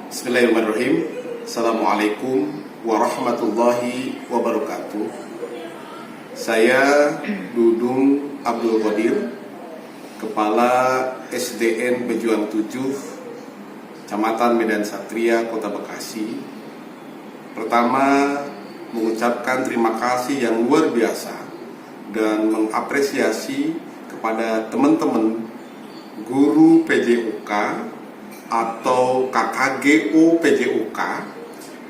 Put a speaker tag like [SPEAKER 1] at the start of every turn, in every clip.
[SPEAKER 1] Bismillahirrahmanirrahim. Assalamualaikum warahmatullahi wabarakatuh. Saya Dudung Abdul Qadir, Kepala SDN Pejuang 7, Kecamatan Medan Satria, Kota Bekasi. Pertama, mengucapkan terima kasih yang luar biasa dan mengapresiasi kepada teman-teman guru PJOK atau KKGO PJOK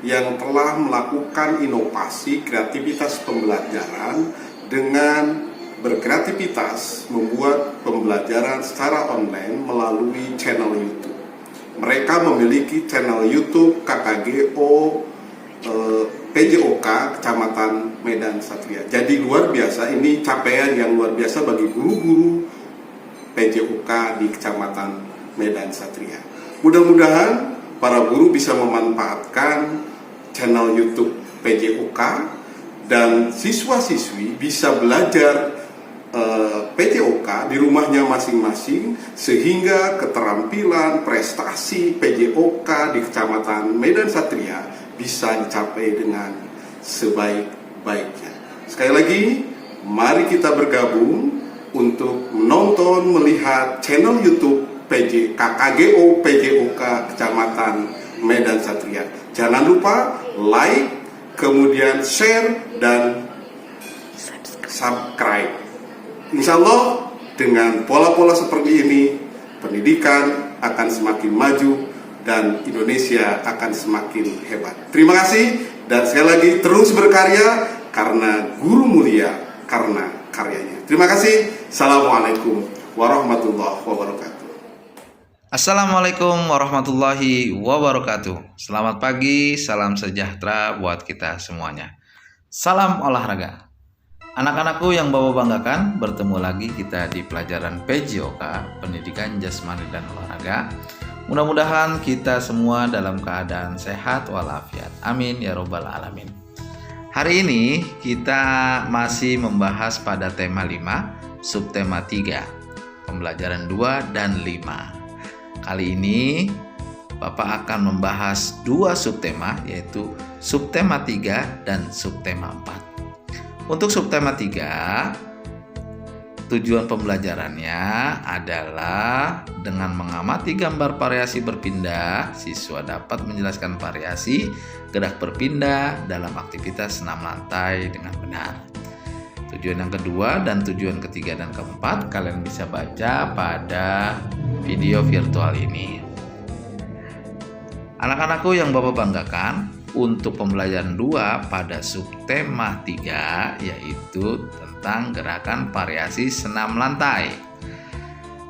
[SPEAKER 1] yang telah melakukan inovasi kreativitas pembelajaran dengan berkreativitas membuat pembelajaran secara online melalui channel YouTube. Mereka memiliki channel YouTube KKGO PJOK Kecamatan Medan Satria. Jadi luar biasa, ini capaian yang luar biasa bagi guru-guru PJOK di Kecamatan Medan Satria. Mudah-mudahan para guru bisa memanfaatkan channel YouTube PJOK dan siswa-siswi bisa belajar PJOK di rumahnya masing-masing sehingga keterampilan prestasi PJOK di Kecamatan Medan Satria bisa dicapai dengan sebaik-baiknya. Sekali lagi, mari kita bergabung untuk menonton, melihat channel YouTube KKGO PJOK Kecamatan Medan Satria. Jangan lupa like, kemudian share dan subscribe. Insya Allah dengan pola-pola seperti ini, pendidikan akan semakin maju dan Indonesia akan semakin hebat. Terima kasih dan sekali lagi terus berkarya karena guru mulia karena karyanya. Terima kasih. Assalamualaikum warahmatullahi wabarakatuh.
[SPEAKER 2] Assalamualaikum warahmatullahi wabarakatuh. Selamat pagi, salam sejahtera buat kita semuanya. Salam olahraga. Anak-anakku yang Bapak banggakan, bertemu lagi kita di pelajaran PJOK, Pendidikan Jasmani dan Olahraga. Mudah-mudahan kita semua dalam keadaan sehat walafiat. Amin ya robbal alamin. Hari ini kita masih membahas pada tema 5, subtema 3, pembelajaran 2 dan 5. Kali ini Bapak akan membahas 2 subtema, yaitu subtema 3 dan subtema 4. Untuk subtema 3, tujuan pembelajarannya adalah dengan mengamati gambar variasi berpindah, siswa dapat menjelaskan variasi gerak berpindah dalam aktivitas senam lantai dengan benar. Tujuan yang kedua dan tujuan ketiga dan keempat kalian bisa baca pada video virtual ini. Anak-anakku yang Bapak banggakan, untuk pembelajaran 2 pada subtema 3 yaitu tentang gerakan variasi senam lantai.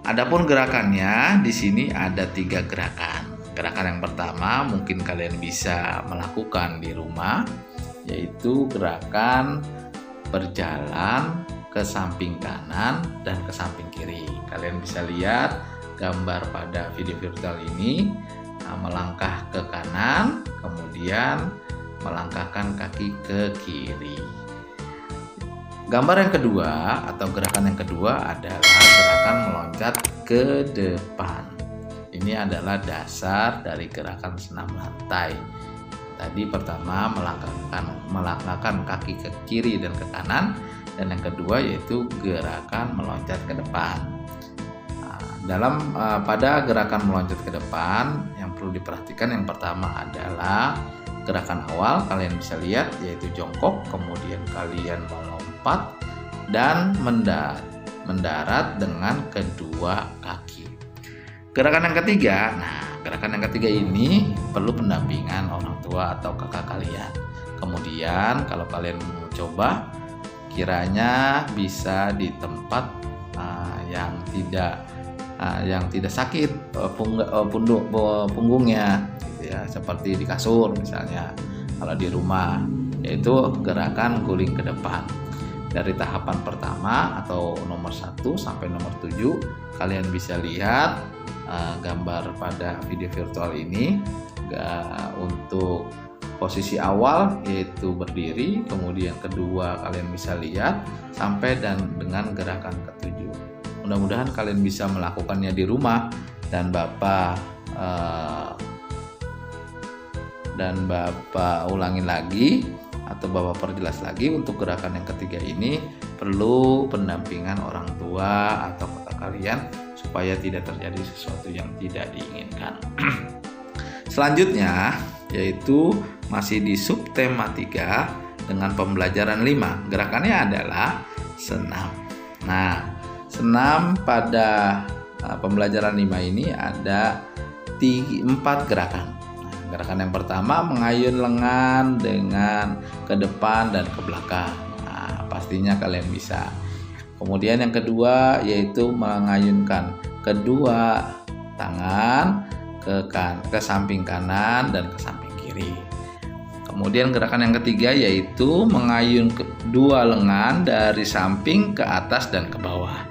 [SPEAKER 2] Adapun gerakannya di sini ada 3 gerakan. Gerakan yang pertama mungkin kalian bisa melakukan di rumah, yaitu gerakan berjalan ke samping kanan dan ke samping kiri. Kalian bisa lihat gambar pada video virtual ini, melangkah ke kanan, kemudian melangkahkan kaki ke kiri. Gambar yang kedua atau gerakan yang kedua adalah gerakan meloncat ke depan. Ini adalah dasar dari gerakan senam lantai. Tadi pertama melangkahkan kaki ke kiri dan ke kanan, dan yang kedua yaitu gerakan meloncat ke depan. Pada gerakan meloncat ke depan yang perlu diperhatikan, yang pertama adalah gerakan awal, kalian bisa lihat yaitu jongkok, kemudian kalian melompat dan mendarat dengan kedua kaki. Gerakan yang ketiga, gerakan yang ketiga ini perlu pendampingan orang tua atau kakak kalian. Kemudian kalau kalian mau coba, kiranya bisa di tempat yang tidak sakit punggungnya, gitu ya, seperti di kasur misalnya. Kalau di rumah, yaitu gerakan guling ke depan. Dari tahapan pertama atau nomor 1 sampai nomor 7, kalian bisa lihat gambar pada video virtual ini. Untuk posisi awal yaitu berdiri, kemudian kedua kalian bisa lihat sampai dengan gerakan ketujuh. Mudah-mudahan kalian bisa melakukannya di rumah dan Bapak dan Bapak ulangin lagi atau Bapak perjelas lagi. Untuk gerakan yang ketiga ini perlu pendampingan orang tua atau kakak kalian supaya tidak terjadi sesuatu yang tidak diinginkan. Selanjutnya yaitu masih di subtema 3 dengan pembelajaran 5. Gerakannya adalah senam. Nah, senam pada pembelajaran 5 ini ada 4 gerakan. Nah, gerakan yang pertama mengayun lengan dengan ke depan dan ke belakang. Nah, pastinya kalian bisa. Kemudian yang kedua yaitu mengayunkan kedua tangan ke samping kanan dan ke samping kiri. Kemudian gerakan yang ketiga yaitu mengayun kedua lengan dari samping ke atas dan ke bawah.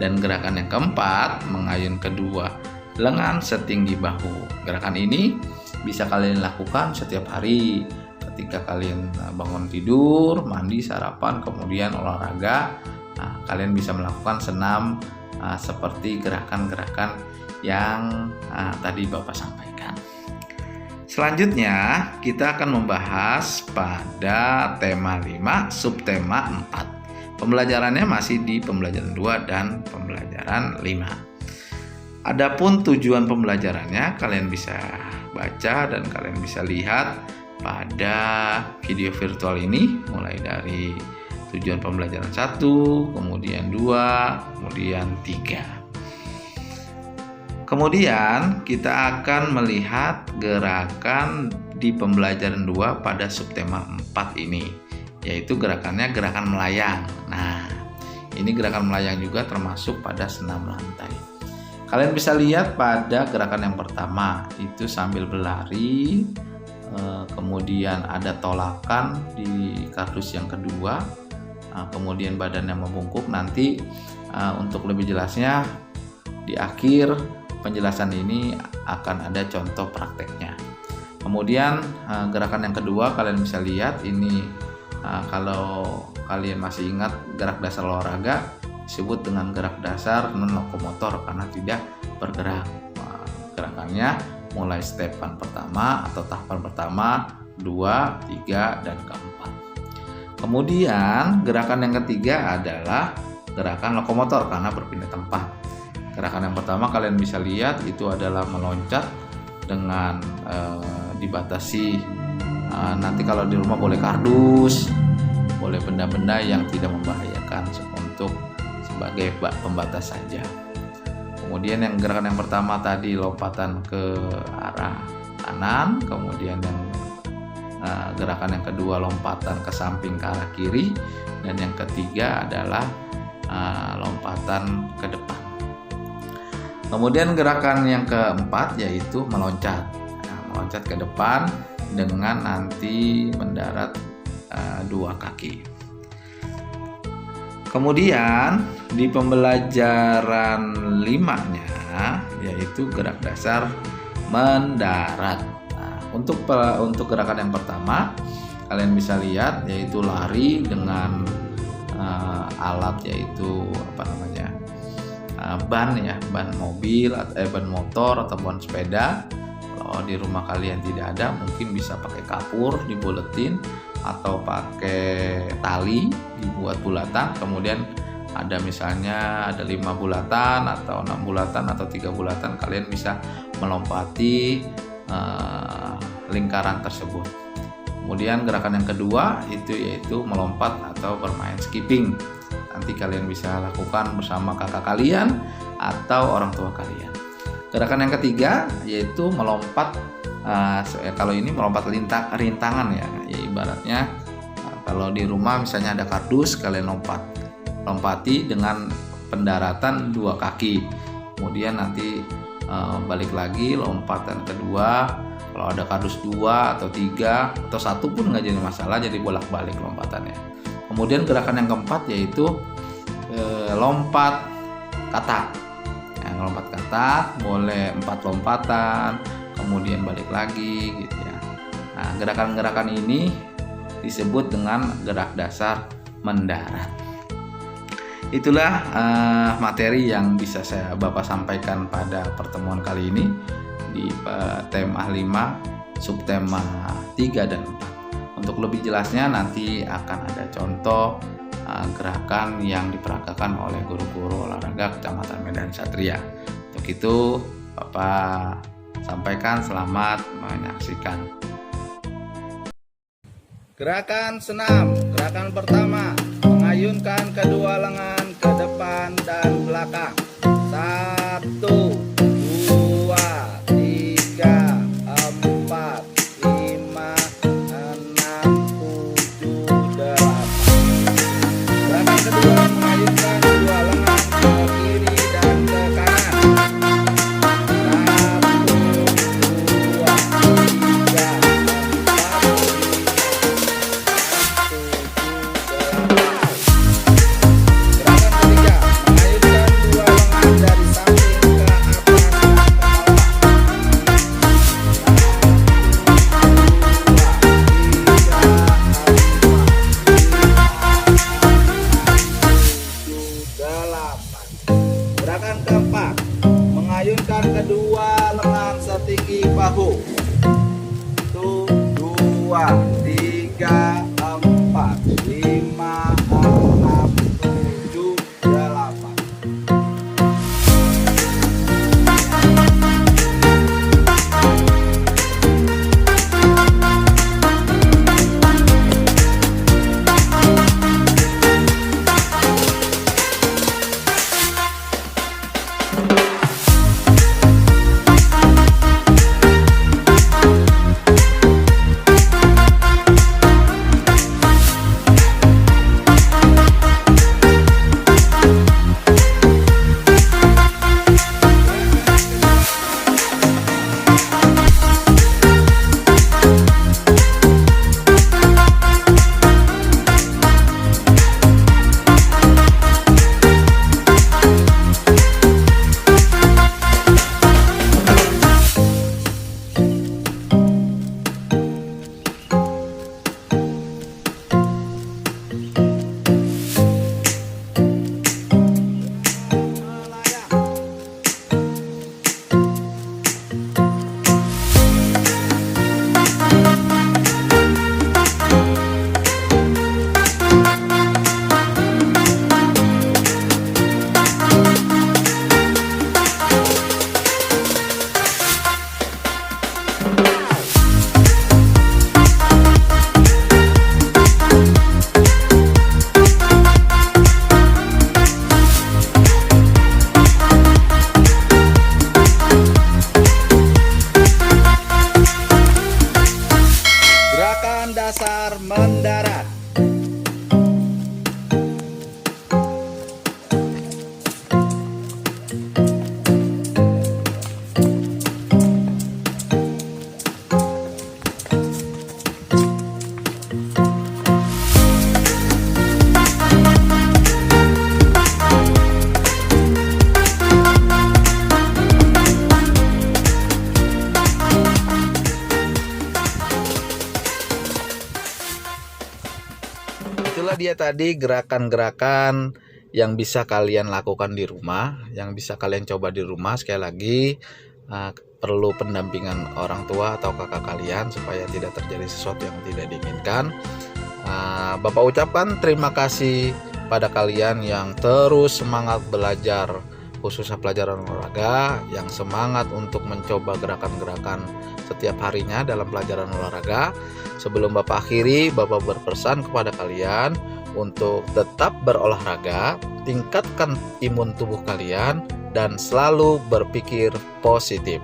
[SPEAKER 2] Dan gerakan yang keempat mengayun kedua lengan setinggi bahu. Gerakan ini bisa kalian lakukan setiap hari ketika kalian bangun tidur, mandi, sarapan, kemudian olahraga. Nah, kalian bisa melakukan senam seperti gerakan-gerakan yang tadi Bapak sampaikan. Selanjutnya kita akan membahas pada tema 5 subtema 4. Pembelajarannya masih di pembelajaran 2 dan pembelajaran 5. Adapun tujuan pembelajarannya kalian bisa baca dan kalian bisa lihat pada video virtual ini, mulai dari tujuan pembelajaran 1, kemudian 2, kemudian 3. Kemudian kita akan melihat gerakan di pembelajaran 2 pada subtema 4 ini, yaitu gerakannya gerakan melayang. Nah, ini gerakan melayang juga termasuk pada senam lantai. Kalian bisa lihat pada gerakan yang pertama itu sambil berlari, kemudian ada tolakan di kardus yang kedua, kemudian badannya membungkuk. Nanti untuk lebih jelasnya di akhir penjelasan ini akan ada contoh prakteknya. Kemudian gerakan yang kedua kalian bisa lihat ini, kalau kalian masih ingat gerak dasar olahraga disebut dengan gerak dasar non lokomotor karena tidak bergerak. Gerakannya mulai stepan pertama atau tahapan pertama, 2, 3, dan keempat. Kemudian gerakan yang ketiga adalah gerakan lokomotor karena berpindah tempat. Gerakan yang pertama kalian bisa lihat itu adalah meloncat dengan dibatasi. Nanti kalau di rumah boleh kardus, boleh benda-benda yang tidak membahayakan untuk sebagai pembatas saja. Kemudian yang gerakan yang pertama tadi lompatan ke arah kanan, kemudian yang gerakan yang kedua lompatan ke samping ke arah kiri, dan yang ketiga adalah lompatan ke depan. Kemudian gerakan yang keempat yaitu meloncat. Nah, meloncat ke depan dengan nanti mendarat 2 kaki. Kemudian di pembelajaran 5-nya yaitu gerak dasar mendarat. Nah, untuk gerakan yang pertama kalian bisa lihat yaitu lari dengan alat yaitu ban mobil, ban motor atau ban sepeda. Kalau di rumah kalian tidak ada, mungkin bisa pakai kapur dibuletin atau pakai tali dibuat bulatan. Kemudian ada misalnya ada 5 bulatan atau 6 bulatan atau 3 bulatan, kalian bisa melompati lingkaran tersebut. Kemudian gerakan yang kedua itu yaitu melompat atau bermain skipping. Nanti kalian bisa lakukan bersama kakak kalian atau orang tua kalian. Gerakan yang ketiga yaitu melompat, kalau ini melompat rintangan ya ibaratnya kalau di rumah misalnya ada kardus, kalian lompati dengan pendaratan 2 kaki. Kemudian nanti balik lagi lompatan kedua. Kalau ada kardus 2 atau 3 atau 1 pun nggak jadi masalah, jadi bolak-balik lompatannya. Kemudian gerakan yang keempat yaitu lompat katak. Lompat katak boleh 4 lompatan, kemudian balik lagi gitu ya. Nah, gerakan-gerakan ini disebut dengan gerak dasar mendarat. Itulah materi yang bisa Bapak sampaikan pada pertemuan kali ini di tema 5 subtema 3 dan 4. Untuk lebih jelasnya nanti akan ada contoh gerakan yang diperagakan oleh guru-guru olahraga Kecamatan Medan Satria. Untuk itu Bapak sampaikan selamat menyaksikan. Gerakan senam. Gerakan pertama, mengayunkan kedua lengan ke depan dan belakang. 1, 2, 3, 4, 5, 6, 7, 8. Gerakan kedua, mengayunkan kedua lengan ke kiri dan ke kanan. 1, 2, 3,
[SPEAKER 3] Itulah dia tadi gerakan-gerakan yang bisa kalian lakukan di rumah, yang bisa kalian coba di rumah. Sekali lagi perlu pendampingan orang tua atau kakak kalian supaya tidak terjadi sesuatu yang tidak diinginkan. Bapak ucapkan terima kasih pada kalian yang terus semangat belajar, khususnya pelajaran olahraga, yang semangat untuk mencoba gerakan-gerakan setiap harinya dalam pelajaran olahraga. Sebelum Bapak akhiri, Bapak berpesan kepada kalian untuk tetap berolahraga, tingkatkan imun tubuh kalian, dan selalu berpikir positif.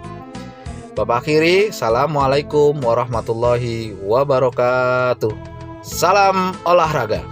[SPEAKER 3] Bapak akhiri, Assalamualaikum warahmatullahi wabarakatuh. Salam olahraga.